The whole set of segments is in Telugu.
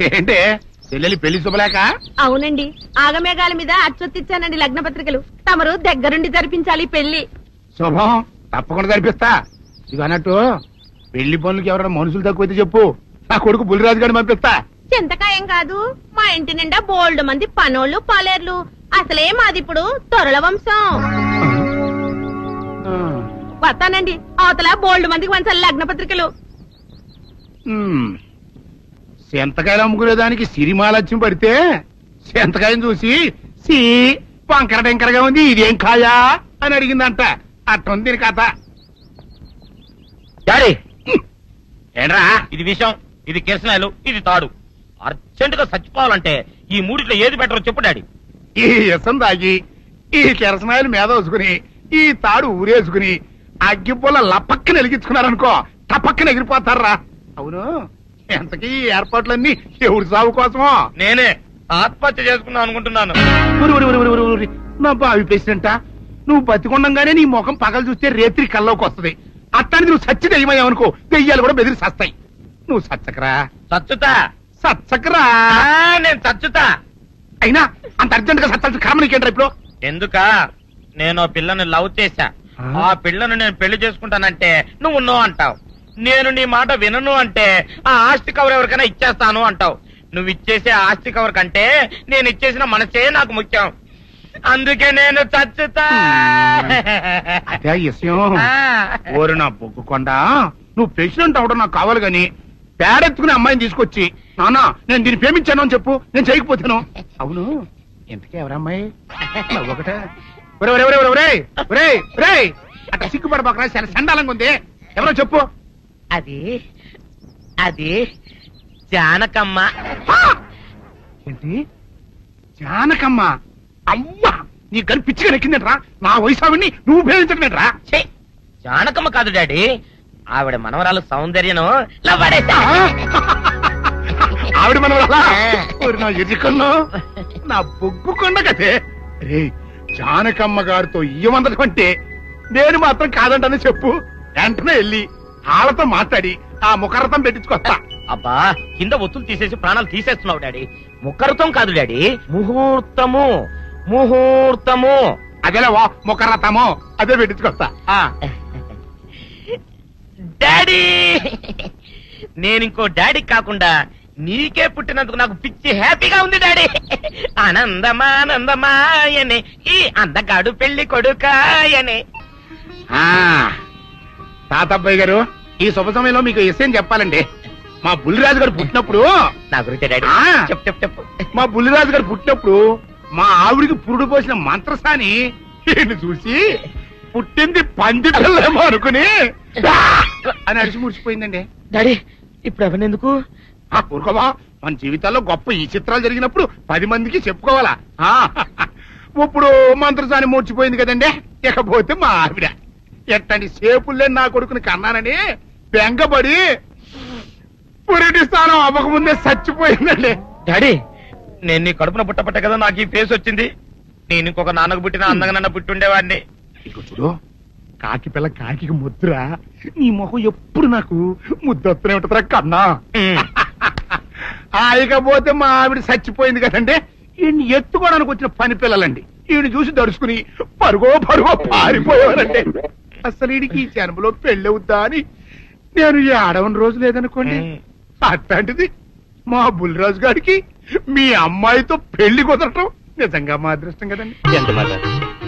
ఏంటే చెల్లెలి పెళ్లి శుభలేక? అవునండి, ఆగమేఘాల మీద అచ్చొత్తిచ్చానండి లగ్న పత్రికలు. తమరు దగ్గరుండి జరిపించాలి పెళ్లి. శుభం, తప్పకుండా జరిపిస్తా. ఇది అన్నట్టు పెళ్లి పనులకి ఎవరైనా మనుషులు తక్కువైతే చెప్పు, నా కొడుకు బుల్లిరాజు గారిని పంపిస్తా. చింతకాయం కాదు, మా ఇంటి నిండా బోల్డ్ మంది పనోళ్ళు పాలేర్లు. అసలే మాది ఇప్పుడు తొరల వంశం. వస్తానండి, అవతల బోల్డ్ మందికి వంచాలి లగ్న పత్రికలు. సెంతకాయలు అమ్ముకునేదానికి సిరిమాలత్యం పడితే సెంతకాయని చూసి సి వంకర టెంకరగా ఉంది, ఇదేం కాయా అని అడిగిందంట. అట్టుంది దీని కథ. డాడీ, ఏంట్రా? ఇది విషం, ఇది కిరసనాయలు, ఇది తాడు. అర్జెంట్ గా చచ్చిపోవాలంటే ఈ మూడిట్లో ఏది బెటరో చెప్పు డాడీ. ఈ ఇసం తాగి ఈ కిరసనాయలు మీద వేసుకుని ఈ తాడు ఊరేసుకుని అగ్గిపూల లపక్కన వెలిగించుకున్నారనుకో, టపక్కన ఎగిరిపోతారా. అవును, ఎంతకీ ఈ ఏర్పాట్లన్నీ ఎవరి సాగు కోసమో? నేనే ఆత్మహత్య చేసుకున్నాను అనుకుంటున్నాను. నా బావి పేసినంట, నువ్వు బతికొండంగానే నీ ముఖం పగలు చూస్తే రేత్రి కల్లోకి వస్తుంది. అట్టానికి నువ్వు సచ్చి దెయ్యమయ్యావనుకో, దెయ్యాలు కూడా బెదిరి సస్తాయి. నువ్వు సచ్చకరా, చచ్చుతా, సచ్చకరా. నేను చచ్చుతా. అయినా అంత అర్జెంట్ గా సత్తాల్సిన కర్మ నీకేంట్రా ఇప్పుడు? ఎందుక, నేను పిల్లని లవ్ చేశా. ఆ పిల్లను నేను పెళ్లి చేసుకుంటానంటే నువ్వు నో అంటావు. నేను నీ మాట వినను అంటే ఆ ఆస్తి కవర్ ఎవరికైనా ఇచ్చేస్తాను అంటావు. నువ్వు ఇచ్చేసే ఆస్తి కవర్ కంటే నేను ఇచ్చేసిన మనసే నాకు ముఖ్యం. అందుకే నేను చచ్చుతా. అదే విషయం. ఓరు నా బొగ్గుకొండా, నువ్వు ప్రెసిడెంట్ అవడం నాకు కావాలి గాని పేడెత్తుకునే అమ్మాయిని తీసుకొచ్చి నాన్న నేను దీన్ని ప్రేమించాను అని చెప్పు, నేను చేయకపోతాను. అవును, ఇంతకీ ఎవరమ్మాయి? ఒకటే అట్లా సిగ్గుపడబాక, చాలా సండాలంగా ఉంది. ఎవరో చెప్పు. అది అది జానకమ్మ. ఏంటి జానకమ్మ? అమ్మా, నీ గని పిచ్చిగా నెక్కిందంట్రా. నా వయసావిని నువ్వు ప్రేమించటమేట్రా? జానకమ్మ కాదు డాడీ, ఆవిడ మనవరాలు సౌందర్యను ఆవిడ మనవరాలా? నా ఎదుకున్నా నా బొగ్గుకొండ కదే. రే, జానకమ్మ గారితో ఇయ్యమందడం అంటే నేను మాత్రం కాదంటని చెప్పు. వెంటనే వెళ్ళి వాళ్ళతో మాట్లాడి ఆ ముఖరథం పెట్టించుకొస్తా. అబ్బా, కింద ఒత్తులు తీసేసి ప్రాణాలు తీసేస్తున్నావు డాడీ. ముఖరథం కాదు డాడీ, ముహూర్తము. ముహూర్తము అదేలా ముఖరథము, అదే పెట్టించుకొస్తా. డాడీ, నేనింకో డాడీ కాకుండా నీకే పుట్టినందుకు నాకు పిచ్చి హ్యాపీగా ఉంది డాడీ. ఆనందమానందమాయనే ఈ అందగాడు పెళ్లి కొడుకాయనే. తాతబ్బాయి గారు, ఈ శుభ సమయంలో మీకు విషయం చెప్పాలండి. మా బుల్లిరాజు గారు పుట్టినప్పుడు నా గురించి డాడీ చెప్పు చెప్పు చెప్పు. మా బుల్లిరాజు గారు పుట్టినప్పుడు మా ఆవిడికి పురుడు పోసిన మంత్రసాని చూసి పుట్టింది పంది పిల్లేమో అనుకుని అని అడిచి ముడిచిపోయిందండి. డాడీ, ఇప్పుడు అవన్నీ ఎందుకు? ఊరుకోవా, మన జీవితాల్లో గొప్ప ఈ చిత్రాలు జరిగినప్పుడు 10 మందికి చెప్పుకోవాలా. ఇప్పుడు మంత్రసాని మూర్చిపోయింది కదండి. ఇకపోతే మా ఆవిడ ఎట్టండి సేపుల్లే నా కొడుకుని కన్నానని బెంగపడి పురిటి స్థానం అవ్వకముందే చచ్చిపోయిందండి. డాడీ, నేను నీ కడుపున పుట్టపట్ట కదా నాకు ఈ ఫేస్ వచ్చింది. నేను ఇంకొక నాన్నకు పుట్టిన అందంగా నన్ను పుట్టుండేవాడిని. ఇక చూడు, కాకి పిల్ల కాకి ముద్దురా. నీ మొహం ఎప్పుడు నాకు ముద్దొత్తనే ఉంటుందిరా కన్నా. ఇకపోతే మా ఆవిడ చచ్చిపోయింది కదండి. ఈయన్ని ఎత్తుకోవడానికి వచ్చిన పని పిల్లలండి. ఈయన చూసి దడుచుకుని పరుగో పారిపోయేవారండి. అసలు ఈడికి ఈ జన్మలో పెళ్ళవుద్దా అని నేను ఈ ఆడవని రోజు లేదనుకోండి. అట్లాంటిది మా బుల్లిరాజు గారికి మీ అమ్మాయితో పెళ్లి కుదరటం నిజంగా మా అదృష్టం కదండి. ఎంత మాట,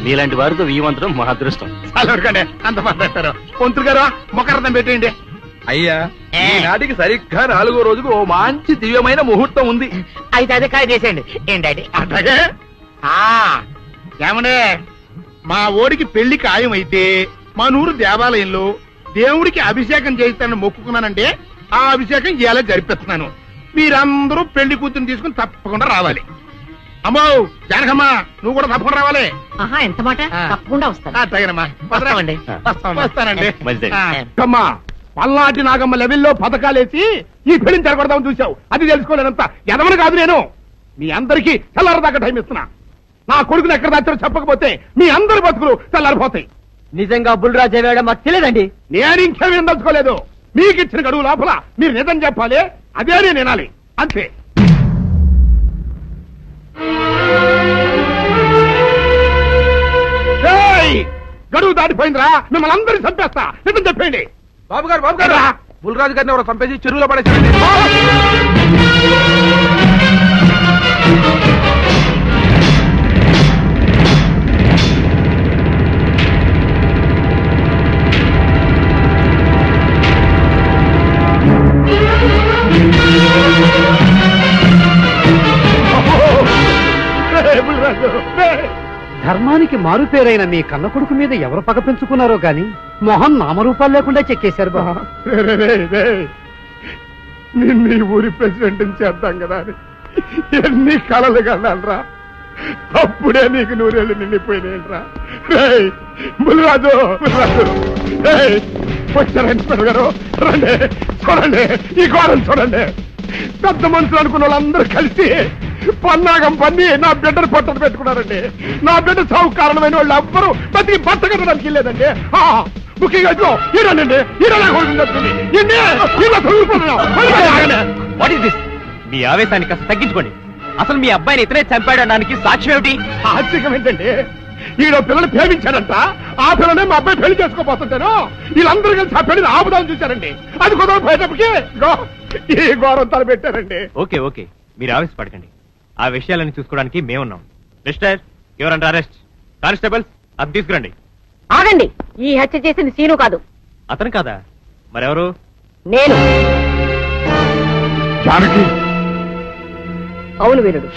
మీలాంటి వారితో వీవంతరం మా అదృష్టం. అలాగే అంత మాట్లాడతారు. పొంతులు గారు మొకరథం పెట్టేయండి. అయ్యా, ఈనాటికి సరిగ్గా 4వ రోజుకు ఓ మంచి దివ్యమైన ముహూర్తం ఉంది. అయితే అదే కాయ చేసేయండి. ఏంటండి అట్లాగే ఏమనే, మా ఓడికి పెళ్లి ఖాయమైతే మా నూరు దేవాలయంలో దేవుడికి అభిషేకం చేయిస్తానని మొక్కుకున్నానంటే ఆ అభిషేకం ఇలా జరిపిస్తున్నాను. మీరందరూ పెళ్లి కూతురు తీసుకుని తప్పకుండా రావాలి. అమ్మో జానకమ్మ, నువ్వు కూడా తప్పకుండా రావాలి. ఎంత మాట, తప్పకుండా వస్తాను. అట్లాగేనమ్మా, వస్తానండి. అమ్మా, పల్నాటి నాగమ్మ లెవెల్లో పథకాలేసి ఈ పెళ్లిని జరగొడదామని చూసావు. అది తెలుసుకోలేనంత ఎదవని కాదు నేను. మీ అందరికీ తెల్లారదాకా టైం ఇస్తున్నా. నా కొడుకుని ఎక్కడ దాచారో చెప్పకపోతే మీ అందరి బతుకులు తెల్లారిపోతాయి. నిజంగా బుల్రాజు అయ్యాడో మాకు తెలియదండి. నేను ఇంకేమీ దలుచుకోలేదు. మీకు ఇచ్చిన గడువు లోపల మీరు నిజం చెప్పాలి, అదే నేను వినాలి, అంతే. ఏయ్! గడువు దాటిపోయిందిరా, మిమ్మల్ని అందరినీ చంపేస్తా, నిజం చెప్పండి. బాబు గారు బుల్రాజు గారిని ఎవరో చంపేసి చెరువులో పడేసారండి. ధర్మానికి మారుపేరైన మీ కన్న కొడుకు మీద ఎవరు పగ పెంచుకున్నారో గాని మొహం నామరూపాలు లేకుండా చెక్కేశారు బాబా. నిన్ను ఈ ఊరి ప్రెసిడెంట్ చేద్దాం కదా అని ఎన్ని కలలు కన్నారా, అప్పుడే నీకు నూరేళ్ళు నిండిపోయినాయిరా. బుల్రాజు వచ్చారండి గారు, రండి చూడండి, ఈ గోడలు చూడండి. పెద్ద మనుషులు అనుకున్న వాళ్ళందరూ కలిసి పన్నాగం పన్ని నా బిడ్డను పొట్టను పెట్టుకున్నారండి. నా బిడ్డ సాగు కారణమైన వాళ్ళు ఎవ్వరూ బతికి బట్ట కట్టడానికి వెళ్ళలేదండి. ముఖ్యంగా ఈరోనండి, మీ ఆవేశాన్ని కాస్త తగ్గించుకోండి. అసలు మీ అబ్బాయిని ఇతనే చంపాడడానికి సాక్ష్యం ఏమిటి? ఆశ్చర్యం ఏంటండి, ఈడో పిల్లలు ప్రేమించాడంట, ఆ పిల్లనే మా అబ్బాయి పెళ్లి చేసుకోబోతుంటాను. వీళ్ళందరూ కలిసి ఆ పెళ్లిని ఆపుదాం చూశారండి. అది కుదరపోయేటప్పటికి ఈ ఘోరం తలపెట్టారండి. ఓకే ఓకే, మీరు ఆవేశపడకండి. ఆ విషయాలన్నీ చూసుకోవడానికి మేమున్నాం. Mister, your under arrest. Constables, అది తీసుకురండి. ఆగండి, ఈ హత్య చేసింది సీను కాదు. అతను కాదా? మరెవరు? నేను. జానకి, అవును వీరుడు,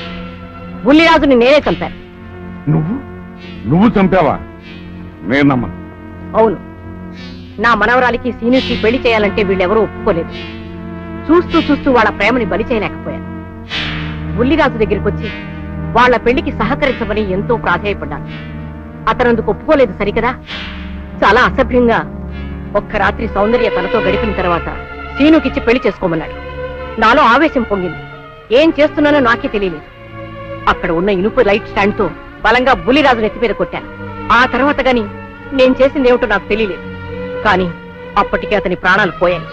బుల్లిరాజుని నేనే చంపాను. నువ్వు చంపావా? నేనమ్మా. అవును, నా మనవరాలికి సీనుకి పెళ్లి చేయాలంటే వీళ్ళెవరూ ఒప్పుకోలేదు. చూస్తూ చూస్తూ వాళ్ళ ప్రేమని బలి చేయలేకపోయాను. బుల్లిరాజు దగ్గరికి వచ్చి వాళ్ళ పెళ్లికి సహకరించమని ఎంతో ప్రాధేయపడ్డాను. అతనందుకు ఒప్పుకోలేదు సరికదా. చాలా అసభ్యంగా ఒక్క రాత్రి సౌందర్య తనతో గడిపిన తర్వాత సీనుకిచ్చి పెళ్లి చేసుకోమన్నాడు. నాలో ఆవేశం పొంగింది. ఏం చేస్తున్నానో నాకే తెలియలేదు. అక్కడ ఉన్న ఇనుపు లైట్ స్టాండ్ తో బలంగా బుల్లిరాజు నెత్తి మీద కొట్టాను. ఆ తర్వాత గాని నేను చేసిందేమిటో నాకు తెలియలేదు. కానీ అప్పటికే అతని ప్రాణాలు పోయాయి.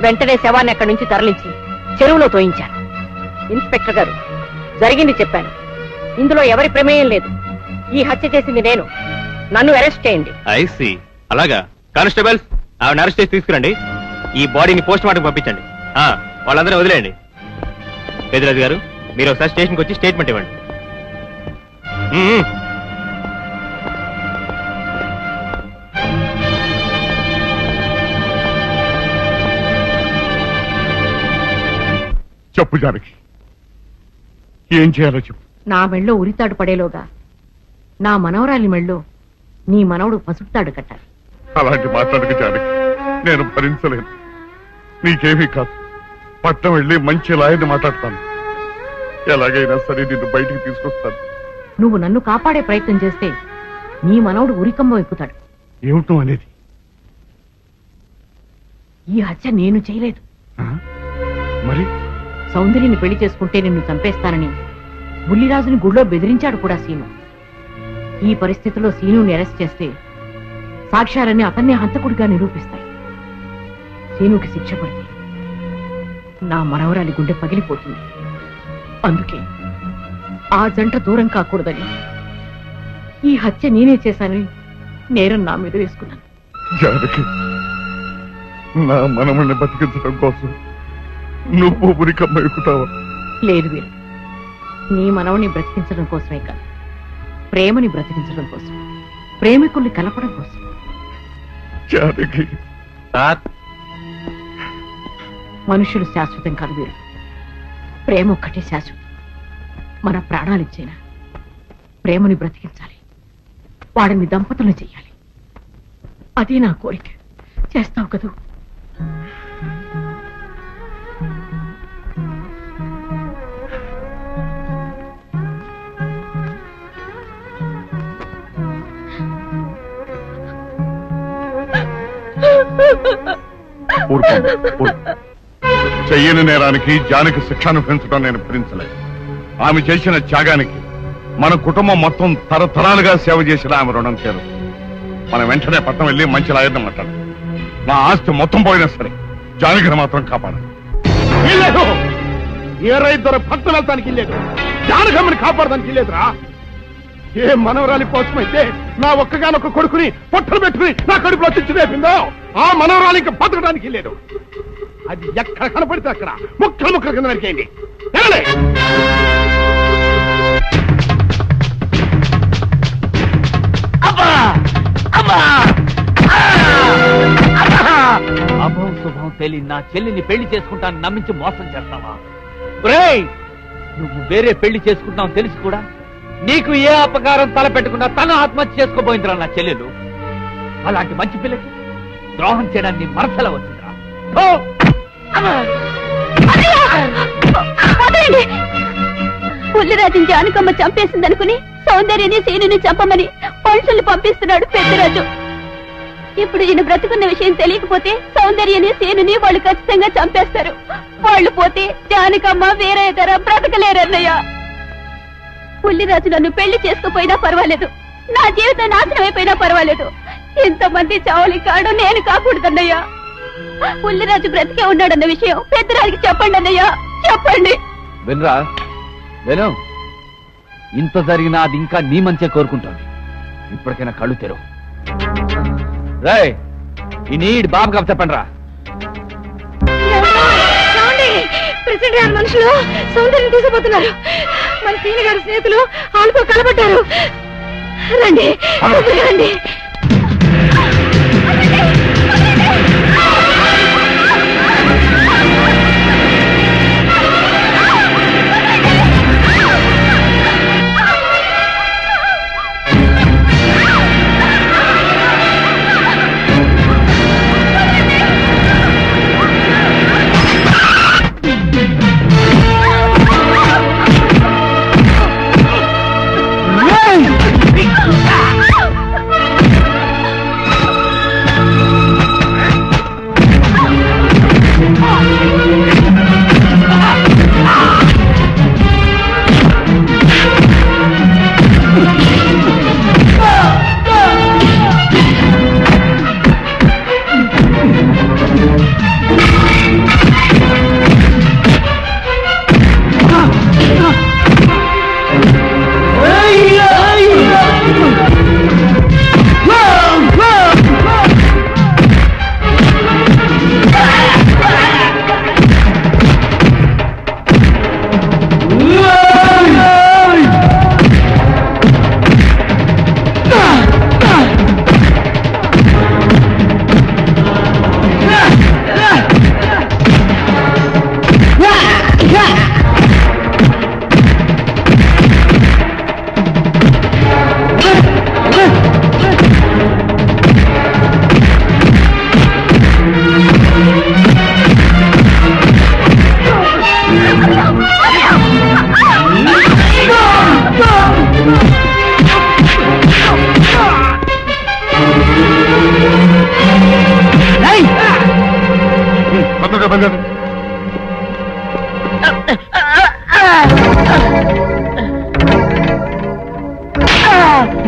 వెంటనే శవాన్ని అక్కడి నుంచి తరలించి చెరువులో తోయించాను. ఇన్స్పెక్టర్ గారు, జరిగింది చెప్పాను. ఇందులో ఎవరి ప్రమేయం లేదు. ఈ హత్య చేసింది నేను. నన్ను అరెస్ట్ చేయండి. I see. అలాగా. కానిస్టేబుల్స్, ఆవిడ అరెస్ట్ చేసి తీసుకురండి. ఈ బాడీని పోస్ట్ మార్టం పంపించండి. వాళ్ళందరూ వదిలేయండి. పెద్దరాజు గారు, మీరు ఒకసారి స్టేషన్కి వచ్చి స్టేట్మెంట్ ఇవ్వండి. చెప్పు జానకి, ఏం చేయాలో చెప్పు. నా మెళ్ళో ఉరితాడు పడేలోగా నా మనవరాలి మెళ్ళో నీ మనవడు పసుపుతాడు కట్టాలి. అలాంటి మాట్లాడక జానకి, నేను భరించలేను. నీకేమీ కాదు, పట్నం వెళ్ళి మంచి లాయర్ని మాట్లాడతాను. ఎలాగైనా సరే నిన్ను బయటికి తీసుకొస్తాను. నువ్వు నన్ను కాపాడే ప్రయత్నం చేస్తే నీ మనవడు ఉరికంబం ఎక్కుతాడు. ఏమిటో అనేది? ఈ హత్య నేను చేయలేదు. మరి సౌందర్యని పెళ్లి చేసుకుంటే నిన్ను చంపేస్తానని బుల్లిరాజుని గుడిలో బెదిరించాడు కూడా సీను. ఈ పరిస్థితిలో సీనుని అరెస్ట్ చేస్తే సాక్ష్యాలన్నీ అతన్నే హంతకుడిగా నిరూపిస్తాయి. సీనుకి శిక్ష పడితే నా మనవరాలి గుండె పగిలిపోతుంది. అందుకే ఆ జంట దూరం కాకూడదని ఈ హత్య నేనే చేశానని నేరం నా మీద వేసుకున్నాను. జానకి, నా మనమని బతికించడం కోసం నువ్వు ఉరికమ్మ ఎక్కుతావా? లేదు వీరు, నీ మనవని బ్రతికించడం కోసమే కాదు, ప్రేమని బ్రతికించడం కోసం, ప్రేమికుల్ని కలపడం కోసం. జానకి, మనుషులు శాశ్వతం కాదు వీరు, ప్రేమ ఒక్కటే శాశ్వతం. మన ప్రాణాలిచ్చైనా ప్రేమని బ్రతికించాలి, వాడిని దంపతులను చెయ్యాలి. అదే నా కోరిక. చేస్తావు కదూ? చెయ్యని నేరానికి జానకి శిక్షను పెంచడం నేను భరించలేదు. ఆమె చేసిన త్యాగానికి మన కుటుంబం మొత్తం తరతరాలుగా సేవ చేసిన ఆమె రుణం చేరు. మనం వెంటనే పట్టణం వెళ్ళి మంచి లాయర్ని మాట్లాడాలి. నా ఆస్తి మొత్తం పోయినా సరే జానకిని మాత్రం కాపాడు. ఇల్లేదు ఏ రైతు భక్తులు వెళ్తానికి ఇల్లేదు, జానకమ్మని కాపాడడానికి ఇల్లేదురా. ఏ మనవరాలి కోసమైతే నా ఒక్కగానొక్క కొడుకుని పొట్టలు పెట్టుకుని నా కడుపులో తెచ్చి రేపిందో ఆ మనవరాలి ఇంకా బతకడానికి లేదు. అది ఎక్కడ కనపడితే అక్కడ ముక్కలు ముక్కలు కింద నరికేయండి. అభం శుభం తెలియ నా చెల్లిని పెళ్లి చేసుకుంటాను నమ్మించి మోసం చేస్తావా? ఒరేయ్, నువ్వు వేరే పెళ్లి చేసుకుంటావు తెలిసి కూడా నీకు ఏ అపకారం తలపెట్టకుండా తన ఆత్మహత్య చేసుకోబోయిందిరా నా చెల్లెలు. అలాంటి మంచి పిల్లకి ద్రోహం చేయడానికి మనసులో వచ్చిందిరా. పుల్లిరాజుని జానకమ్మ చంపేసిందనుకుని సౌందర్యని సీనుని చంపమని మనుషుల్ని పంపిస్తున్నాడు పెద్దరాజు. ఇప్పుడు ఈయన బ్రతుకున్న విషయం తెలియకపోతే సౌందర్యని సీనుని వాళ్ళు ఖచ్చితంగా చంపేస్తారు. వాళ్ళు పోతే జానకమ్మ వేరే ధర బ్రతకలేరన్నయ్య. పుల్లిరాజు నన్ను పెళ్లి చేసుకోపోయినా పర్వాలేదు, నా జీవితం నాశనం అయిపోయినా పర్వాలేదు, ఇంతమంది చావలి కాడు నేను కాకూడదన్నయ్యా. పుల్లిరాజు బ్రతికే ఉన్నాడన్న విషయం పెద్దరాజుకి చెప్పండి అన్నయ్య, చెప్పండి. వినరా విను, ఇంత జరిగినా అది ఇంకా నీ మంచిగా కోరుకుంటాను. ఇప్పటికైనా కళ్ళు తెరవు. రేయ్, ఈ నీడి బాబు కబ చెప్పండి రా. ప్రెసిడెంట్ గారి మనుషులు సౌందర్యం తీసుకుపోతున్నారు. మన సీని గారి స్నేహితులు ఆల్పో కలబడ్డారు. రండి రండి.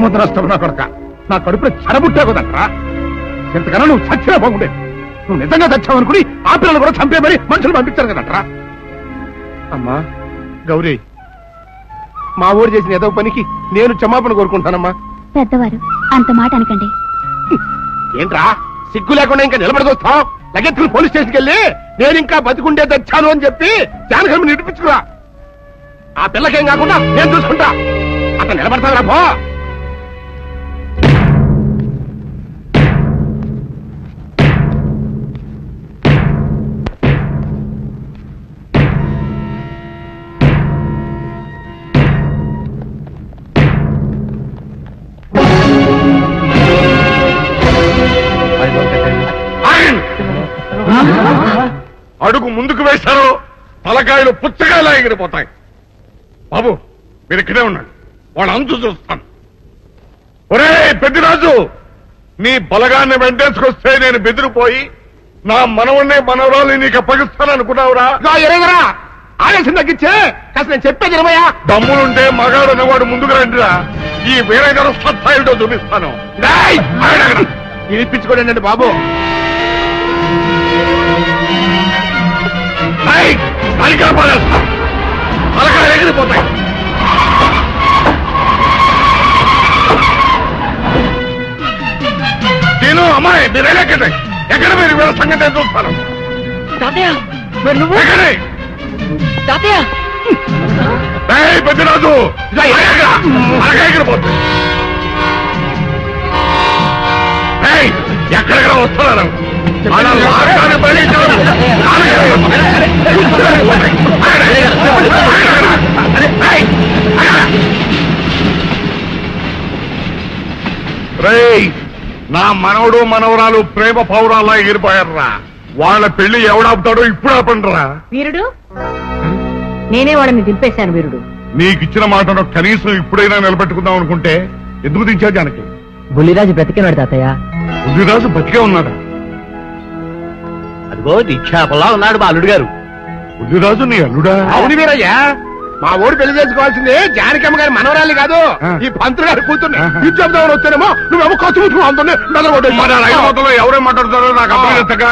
ముద్రష్టం నా కొడక, నా కడుపులో చెడబుట్టే కదట్రా. ఇంతకన్నా నువ్వు చచ్చినా బాగుండేది. నువ్వు నిజంగా చచ్చావనుకుని ఆ పిల్లలు కూడా చంపేమని మనుషులు పంపించారు కదట్రా. అమ్మా గౌరీ, మా ఊరు చేసిన ఏదో పనికి నేను క్షమాపణ కోరుకుంటానమ్మా. పెద్దవారు అంత మాట అనకండి. ఏంట్రా సిగ్గు లేకుండా ఇంకా నిలబడి చూస్తావు? లగెత్తుకుని పోలీస్ స్టేషన్కి వెళ్ళి నేను ఇంకా బతికుండే తెచ్చాను అని చెప్పి జానకమ్మ నిరూపించుకురా. ఆ పిల్లకేం కాకుండా నేను చూసుకుంటా. అతను నిలబడతావురా పో. అడుగు ముందుకు వేశారు, తలకాయలు పుచ్చకాయలా ఎగిరిపోతాయి. బాబు మీరు ఇక్కడే ఉన్నాడు, వాళ్ళ అంతు చూస్తాను. ఒరే పెద్దిరాజు, నీ బలగాన్ని వెంటేసుకొస్తే నేను బెదిరిపోయి నా మనవణ్ణి మనవరాలు నీకు అప్పగిస్తాను అనుకున్నావురా? ఎరగరా, ఆవేశం తగ్గించే కాస్త నేను చెప్పేది ఇరవయా. దమ్ములుంటే మగాడు అన్నవాడు ముందుకు రండిరా, ఈ వీరగర సత్తాయితో చూపిస్తాను. ఇప్పించుకోండి బాబు. తలకాయలు ఎగిరిపోతాయి. నేను అమ్మాయి మీరు ఎక్కడే ఎక్కడ మీరు వీళ్ళ సంగతి నేను చూస్తాను. తాతయ్య మరి నువ్వు ఎక్కడే తాతయ్య పెద్దరాజు ఎగిరిపోతుంది. ఎక్కడెక్కడ వస్తున్నారు రేయ్, నా మనవడు మనవరాలు ప్రేమ పౌరాలా ఎగిరిపోయారా. వాళ్ళ పెళ్లి ఎవడాపుతాడో ఇప్పుడు ఆపండిరా. వీరుడు నేనే వాళ్ళని దింపేశాను వీరుడు. నీకిచ్చిన మాటను కనీసం ఇప్పుడైనా నిలబెట్టుకుందాం అనుకుంటే ఎందుకు దించావు జానకి? బుల్లిరాజు బ్రతికినాడు తాతయ్య. బుద్ధిరాజు బతికే ఉన్నాడా? అదిగో నిక్షేపంలా ఉన్నాడు మా అల్లుడు గారు. బుద్ధిరాజు నీ అల్లుడా? అవును వీరయ్యా, మా ఊరు పెళ్లి చేసుకోవాల్సింది జానకమ్మ గారి మనవరాలి కాదు, ఈ పంతులు గారి కూతుర్ని. ఇది చెప్దామని వస్తేనేమో నువ్వేమో ఖర్చు ముట్టుకుని మన రైలు మొత్తంలో ఎవరేం మాట్లాడుతారో నాకు అర్థం చేస్తాక